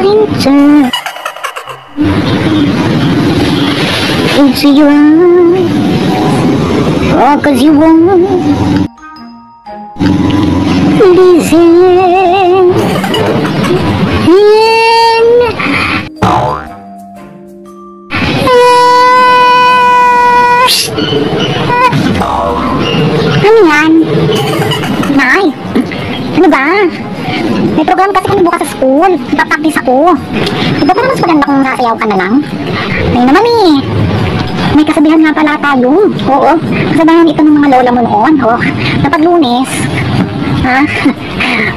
winter. It's you, oh, 'cause you won't listen. Ano yan? Nay, ano ba? May program kasi kami bukas sa school. Ipapractice ako. Di ba naman mas maganda kung nasayaw ka na lang? May naman eh. May kasabihan nga pala tayo. Oo. Kasabihan ito ng mga lola mo noon. Oh. Na pag Lunes, ha?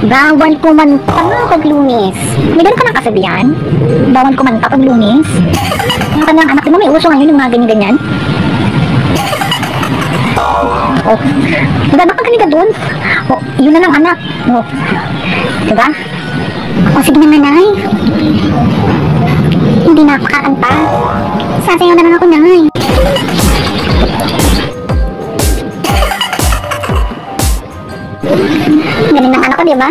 Bawal kumanta pag Lunes. May ganun ka ng kasabihan? Bawal kumanta pag Lunes? Yung kanyang anak, di ba may uso ngayon yung mga ganyan-ganyan? Oh, diba baka ganun ka dun? Oh, yun na lang anak. Oh, diba? Oh, sige na nanay. Hindi na ako kakanta. Sasayaw na lang ako nanay. Galing ng anak ko, diba?